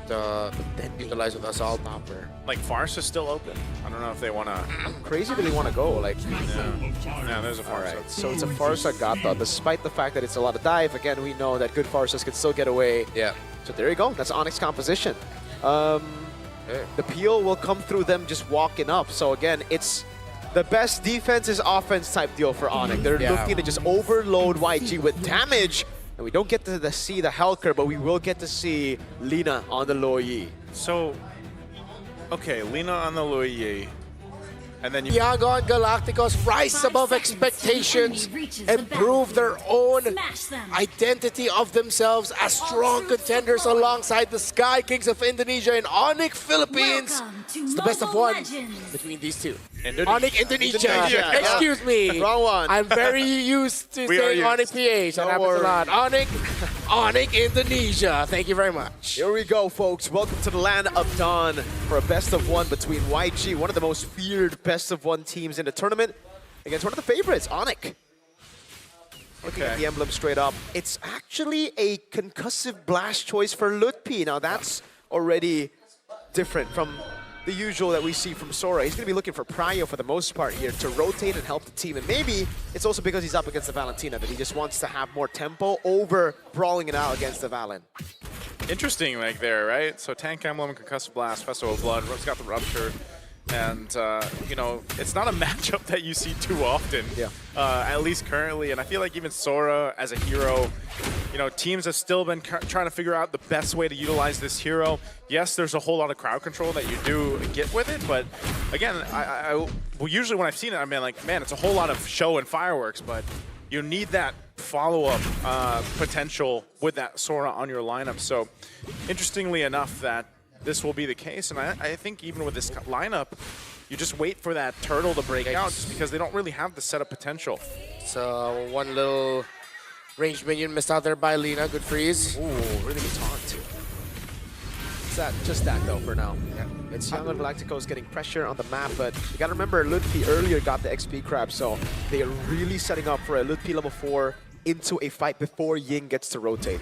then utilize with Assault Topper. Like, Farce is still open. I don't know if they want to... Crazy really want to go. Like, Yeah, there's a Farce. alright, so it's a Farsa Gata. Despite the fact that it's a lot of dive, again, we know that good Farsas can still get away. Yeah. So there you go. That's Onyx composition. The peel will come through them just walking up. So again, it's the best defense is offense type deal for Onyx. They're looking to just overload YG with damage. And we don't get to see the Helker, but we will get to see Lina on the Luo Yi. So, okay, Lina on the Luo Yi. And then you... Yangon Galacticos rise above expectations and prove their own identity of themselves as strong contenders alongside the Sky Kings of Indonesia and Onic Philippines. It's the best of one between these two. Onic Indonesia. Excuse me. Wrong one. I'm very used to saying Onic PH. That happens a lot. Onic Indonesia. Thank you very much. Here we go, folks. Welcome to the land of Dawn for a best of one between YG, one of the most feared best of one teams in the tournament, against one of the favorites, Onic. Looking at the emblem straight up, it's actually a concussive blast choice for Lutpi. Now that's already different from the usual that we see from Sora. He's going to be looking for Prio for the most part here to rotate and help the team. And maybe it's also because he's up against the Valentina that he just wants to have more tempo over brawling it out against the Valen. Interesting, like, there, right? So Tank Emblem, Concussive Blast, Festival of Blood, Rook's got the Rupture. And, you know, it's not a matchup that you see too often, at least currently. And I feel like even Sora as a hero, you know, teams have still been trying to figure out the best way to utilize this hero. Yes, there's a whole lot of crowd control that you do get with it, but again, well, usually when I've seen it, I've been like, man, it's a whole lot of show and fireworks, but you need that follow-up potential with that Sora on your lineup. So, interestingly enough, that this will be the case, and I think even with this lineup, you just wait for that turtle to break out just because they don't really have the setup potential. So one little ranged minion missed out there by Lina. Good freeze. Ooh, really good taunt. It's that, just that though for now. Yeah. It's Yangon Galacticos getting pressure on the map, but you gotta remember Lutpi earlier got the XP crab, so they are really setting up for a Lutpi level 4 into a fight before Ying gets to rotate.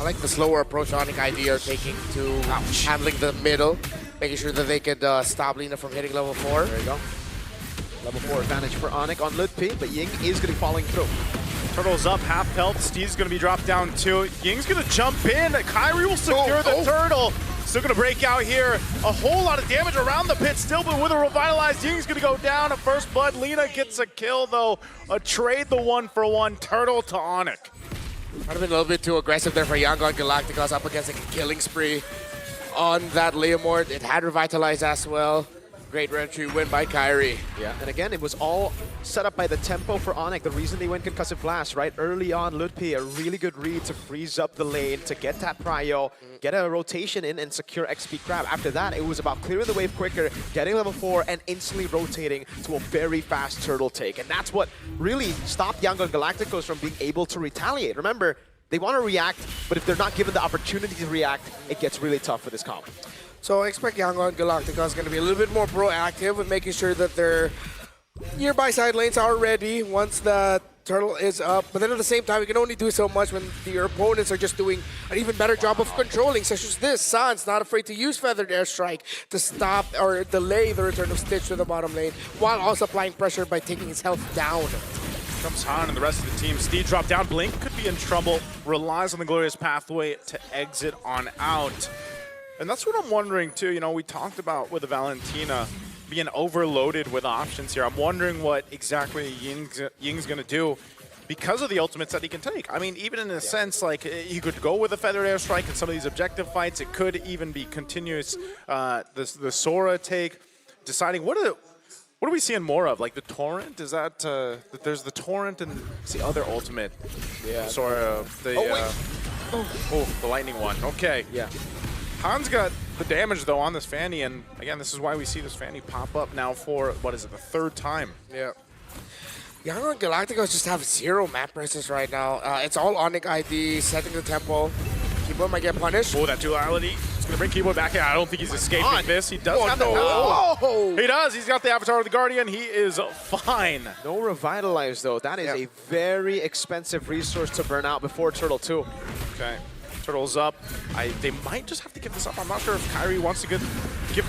I like the slower approach Onic Indo are taking to handling the middle, making sure that they could stop Lina from hitting level 4. There you go. Level 4 advantage for Onic on Lutpi, but Ying is going to be falling through. Turtle's up, half health. Steve's going to be dropped down too. Ying's going to jump in. Kyrie will secure the turtle. Still going to break out here. A whole lot of damage around the pit still, but with a revitalized, Ying's going to go down at first blood. Lina gets a kill though. A trade the 1-for-1 turtle to Onic. Might have been a little bit too aggressive there for Yangon Galacticos up against a killing spree on that Leomord. It had revitalized as well. Great entry win by Kyrie. Yeah, and again, it was all set up by the tempo for Onic. The reason they went Concussive Blast, right? Early on, Lutpi, a really good read to freeze up the lane, to get that prio, get a rotation in and secure XP Crab. After that, it was about clearing the wave quicker, getting level 4, and instantly rotating to a very fast turtle take. And that's what really stopped Yangon Galacticos from being able to retaliate. Remember, they want to react, but if they're not given the opportunity to react, it gets really tough for this comp. So I expect Yangon Galacticos is going to be a little bit more proactive with making sure that their nearby side lanes are ready once the turtle is up. But then at the same time, you can only do so much when your opponents are just doing an even better job of controlling, such as this. San's not afraid to use Feathered Airstrike to stop or delay the return of Stitch to the bottom lane, while also applying pressure by taking his health down. Comes Han and the rest of the team. Steve dropped down. Blink could be in trouble. Relies on the glorious pathway to exit on out. And that's what I'm wondering too. You know, we talked about with the Valentina being overloaded with options here. I'm wondering what exactly Ying's going to do because of the ultimates that he can take. I mean, even in a sense, like, he could go with a Feathered Airstrike in some of these objective fights. It could even be continuous, the Sora take, deciding what are we seeing more of? Like the Torrent? Is that, there's the Torrent and it's the other ultimate. Yeah. Sora, the lightning one. Okay. Yeah. Han's got the damage, though, on this Fanny, and again, this is why we see this Fanny pop up now for, what is it, the 3rd time? Yeah. Yangon Galacticos just have 0 map presence right now. It's all Onic ID, setting the tempo. Keyboard might get punished. Oh, that duality. It's going to bring Keyboard back in. I don't think he's escaping this. He does have the He does. He's got the Avatar of the Guardian. He is fine. No Revitalize, though. That is a very expensive resource to burn out before Turtle 2. Okay. Turtle's up. They might just have to give this up. I'm not sure if Kyrie wants to give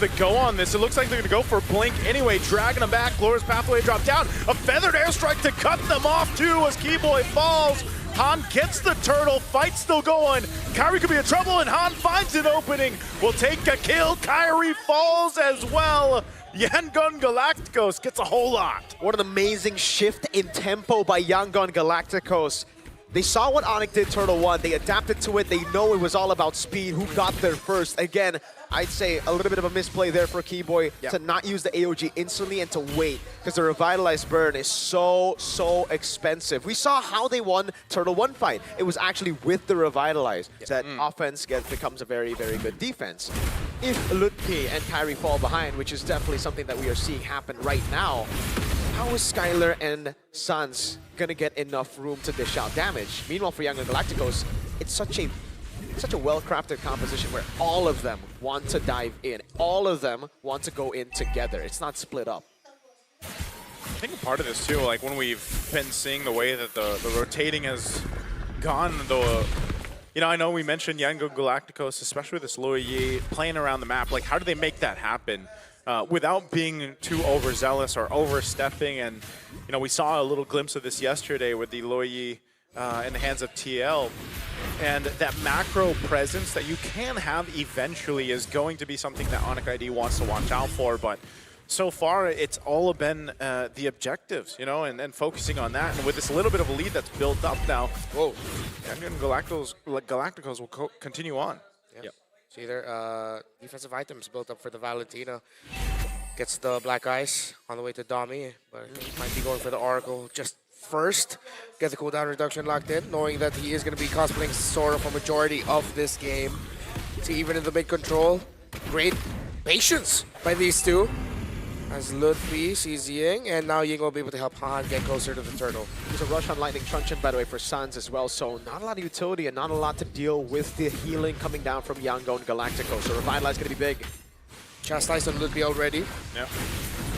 the go on this. It looks like they're going to go for Blink anyway, dragging them back. Glorious Pathway drop down. A feathered airstrike to cut them off too as Keyboy falls. Han gets the turtle, fight still going. Kyrie could be in trouble, and Han finds an opening. Will take a kill. Kyrie falls as well. Yangon Galacticos gets a whole lot. What an amazing shift in tempo by Yangon Galacticos. They saw what Onic did Turtle 1, they adapted to it, they know it was all about speed, who got there first. Again, I'd say a little bit of a misplay there for Keyboy to not use the AOG instantly and to wait, because the Revitalized burn is so expensive. We saw how they won Turtle 1 fight. It was actually with the Revitalize. That offense becomes a very good defense. If Lutpi and Kyrie fall behind, which is definitely something that we are seeing happen right now, how is Skylar and Suns gonna get enough room to dish out damage? Meanwhile, for Yangon Galacticos, it's such a well-crafted composition where all of them want to dive in. All of them want to go in together. It's not split up. I think part of this too, like when we've been seeing the way that the rotating has gone, though. You know, I know we mentioned Yangon Galacticos, especially with this Luo Yi playing around the map. Like, how do they make that happen without being too overzealous or overstepping? And, you know, we saw a little glimpse of this yesterday with the Luo Yi in the hands of TL. And that macro presence that you can have eventually is going to be something that Onic ID wants to watch out for. But so far, it's all been the objectives, you know, and focusing on that. And with this little bit of a lead that's built up now, whoa, and Galacticos will continue on. Yep. See there, defensive items built up for the Valentina. Gets the Black Ice on the way to Dami, but he might be going for the Oracle just first. Get the cooldown reduction locked in, knowing that he is going to be cosplaying Sora for majority of this game. See, even in the mid control, great patience by these two. As Lutfi sees Ying, and now Ying will be able to help Han get closer to the turtle. There's a rush on Lightning Truncheon, by the way, for Suns as well, so not a lot of utility and not a lot to deal with the healing coming down from Yangon Galacticos. So Revitalize is going to be big. Chastised on Lutfi already. Yeah.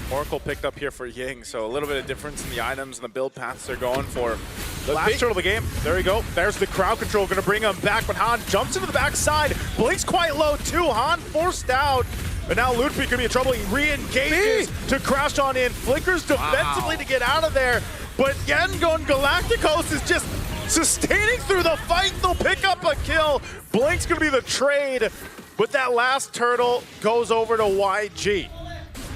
Oracle picked up here for Ying, so a little bit of difference in the items and the build paths they're going for. The last turtle of the game. There we go. There's the crowd control, going to bring him back, but Han jumps into the backside. Blink's quite low too. Han forced out. But now Lutfi could be in trouble. He re-engages to crash on in. Flickers defensively to get out of there. But Yangon Galacticos is just sustaining through the fight. They'll pick up a kill. Blink's going to be the trade. But that last turtle goes over to YG.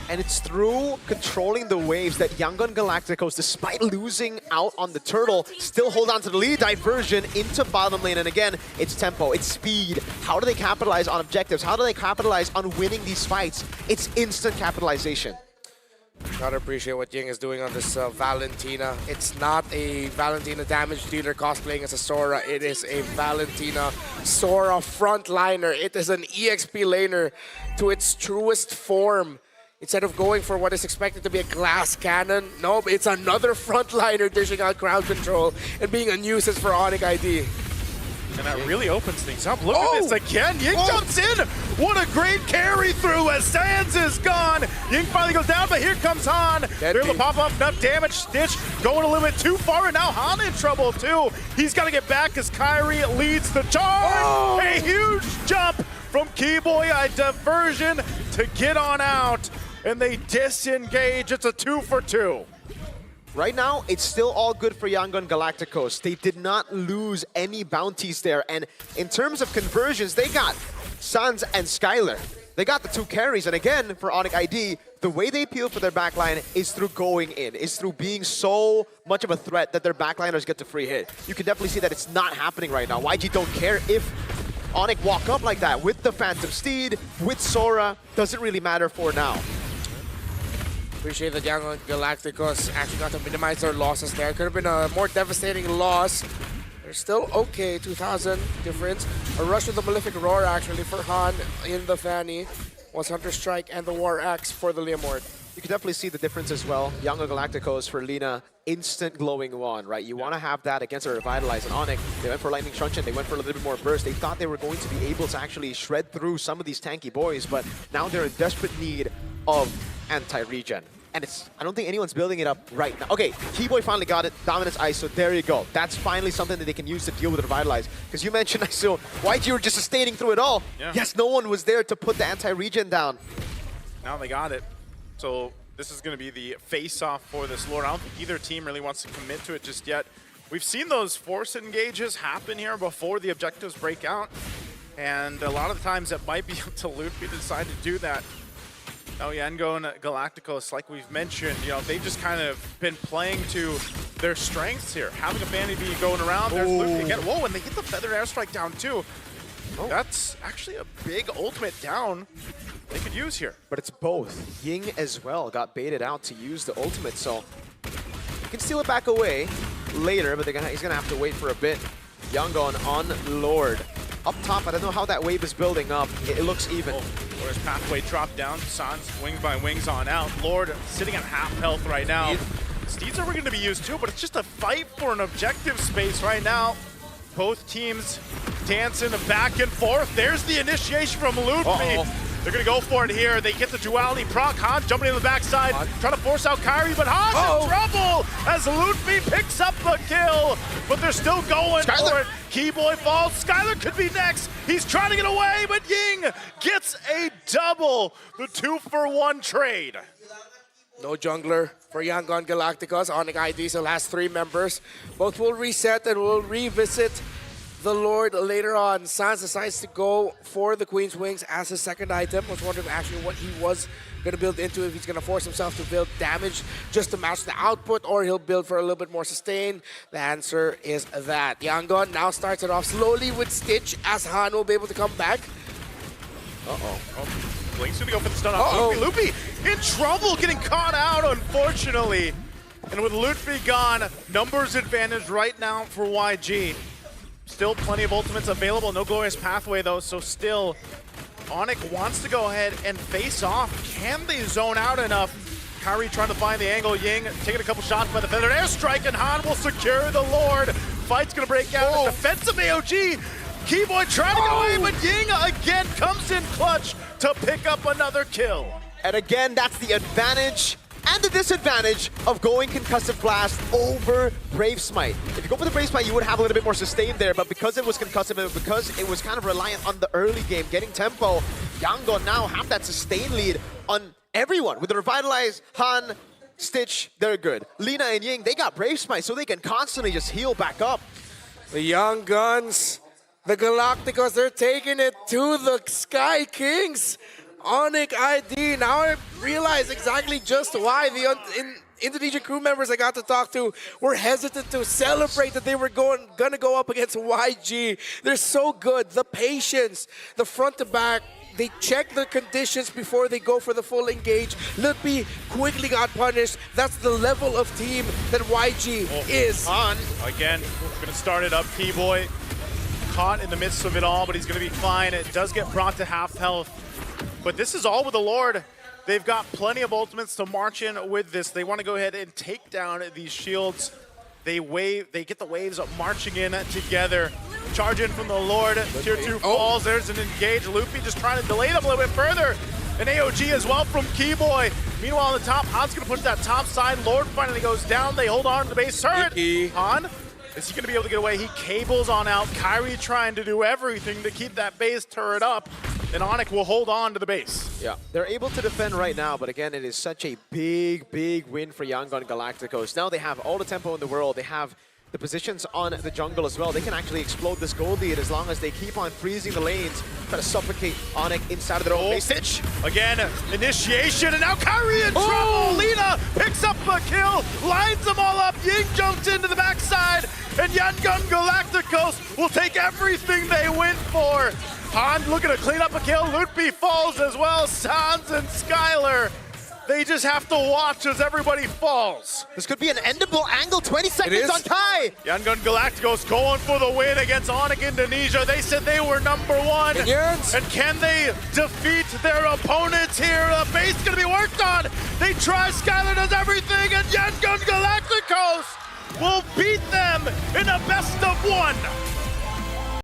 And it's through controlling the waves that Yangon Galacticos, despite losing out on the turtle, still hold on to the lead. Diversion into bottom lane. And again, it's tempo, it's speed. How do they capitalize on objectives? How do they capitalize on winning these fights? It's instant capitalization. Gotta appreciate what Ying is doing on this Valentina. It's not a Valentina damage dealer cosplaying as a Sora. It is a Valentina Sora frontliner. It is an EXP laner to its truest form. Instead of going for what is expected to be a glass cannon, nope, it's another frontliner dishing out crowd control and being a nuisance for Onic ID. And that really opens things up. Look at this again. Ying jumps in. What a great carry through as Sands is gone. Ying finally goes down, but here comes Han. They're able to pop up enough damage. Stitch going a little bit too far, and now Han in trouble too. He's got to get back as Kyrie leads the charge. A huge jump from Keyboy, a diversion to get on out. And they disengage. It's a 2-for-2. Right now, it's still all good for Yangon Galacticos. They did not lose any bounties there. And in terms of conversions, they got Suns and Skylar. They got the two carries. And again, for Onic ID, the way they appeal for their backline is through going in, is through being so much of a threat that their backliners get to free hit. You can definitely see that it's not happening right now. YG don't care if Onic walk up like that with the Phantom Steed, with Sora. Doesn't really matter for now. Appreciate that Yangon Galacticos actually got to minimize their losses there. Could have been a more devastating loss. They're still okay, 2,000 difference. A rush with the Malefic Roar actually for Han in the Fanny. Was Hunter Strike and the War Axe for the Leomord. You can definitely see the difference as well. Yangon Galacticos for Lina, instant glowing one, right? You want to have that against a Revitalize. And Onic, they went for Lightning Truncheon, they went for a little bit more burst. They thought they were going to be able to actually shred through some of these tanky boys, but now they're in desperate need of anti-regen. and I don't think anyone's building it up right now. Okay, Keyboy finally got it. Dominance ISO, there you go. That's finally something that they can use to deal with Revitalize. Because you mentioned ISO, YG were just sustaining through it all. Yeah. Yes, no one was there to put the anti-regen down. Now they got it. So this is going to be the face-off for this Lord. I don't think either team really wants to commit to it just yet. We've seen those force engages happen here before the objectives break out. And a lot of the times it might be up to Luffy to decide to do that. Oh, Yango and Galacticos, like we've mentioned, you know, they've just kind of been playing to their strengths here. Having a Bandy B going around, there's Luffy again. Whoa, and they get the Feathered Airstrike down too. Oh. That's actually a big ultimate down they could use here. But it's both. Ying as well got baited out to use the ultimate, so you can steal it back away later, but he's gonna have to wait for a bit. Yangon on Lord. Up top, I don't know how that wave is building up. It looks even. Lord's pathway dropped down. Sans wing by wings on out. Lord sitting at half health right now. Steeds are going to be used too, but it's just a fight for an objective space right now. Both teams dancing back and forth. There's the initiation from Luffy. They're going to go for it here. They get the duality proc. Han jumping in the backside, trying to force out Kyrie, but Han's in trouble as Luffy picks up the kill. But they're still going for it. Keyboy falls. Skylar could be next. He's trying to get away, but Ying gets a double. The 2-for-1 trade. No jungler for Yangon Galacticos. Onic ID still has 3 members. Both will reset and will revisit the Lord later on. Sans decides to go for the Queen's Wings as his second item. I was wondering actually what he was going to build into, if he's going to force himself to build damage just to match the output, or he'll build for a little bit more sustain. The answer is that. Yangon now starts it off slowly with Stitch as Han will be able to come back. Blink's going to go for the stun off Luffy. In trouble, getting caught out, unfortunately. And with Luffy gone, numbers advantage right now for YG. Still plenty of ultimates available. No glorious pathway, though, so still Onic wants to go ahead and face off. Can they zone out enough? Kyrie trying to find the angle. Ying taking a couple shots by the Feathered Airstrike, and Han will secure the Lord. Fight's going to break out. A defensive AOG. Keyboy trying to get away, but Ying again comes in clutch to pick up another kill. And again, that's the advantage and the disadvantage of going Concussive Blast over Brave Smite. If you go for the Brave Smite, you would have a little bit more sustain there, but because it was concussive and because it was kind of reliant on the early game, getting tempo, Yangon now have that sustain lead on everyone. With the Revitalize, Han, Stitch, they're good. Lina and Ying, they got Brave Smite, so they can constantly just heal back up. The Young Guns, the Galacticos, they're taking it to the Sky Kings. Onic ID, now I realize exactly just why the Indonesian crew members I got to talk to were hesitant to celebrate that they were gonna go up against YG. They're so good. The patience, the front to back, they check the conditions before they go for the full engage. Luffy quickly got punished. That's the level of team that YG is. On again, gonna start it up. Keyboy caught in the midst of it all, but he's gonna be fine. It does get brought to half health. But this is all with the Lord. They've got plenty of ultimates to march in with this. They want to go ahead and take down these shields. They get the waves up marching in together. Charge in from the Lord. Tier 2 falls. There's an engage. Luffy just trying to delay them a little bit further. An AOG as well from Keyboy. Meanwhile, on the top, Han's going to push that top side. Lord finally goes down. They hold on to the base turret. Han, is he going to be able to get away? He cables on out. Kyrie trying to do everything to keep that base turret up. And Onic will hold on to the base. Yeah, they're able to defend right now, but again, it is such a big, big win for Yangon Galacticos. Now they have all the tempo in the world. They have the positions on the jungle as well. They can actually explode this gold lead as long as they keep on freezing the lanes, try to suffocate Onic inside of their own base. Stitch. Again, initiation, and now Kyrie in trouble. Lina picks up a kill, lines them all up. Ying jumps into the backside, and Yangon Galacticos will take everything they went for. Han looking to clean up a kill. Luffy falls as well. Sans and Skylar, they just have to watch as everybody falls. This could be an endable angle. 20 seconds on Kai. Yangon Galacticos going for the win against Onic Indonesia. They said they were #1. And can they defeat their opponents here? The base going to be worked on. They try. Skylar does everything, and Yangon Galacticos will beat them in a best-of-1.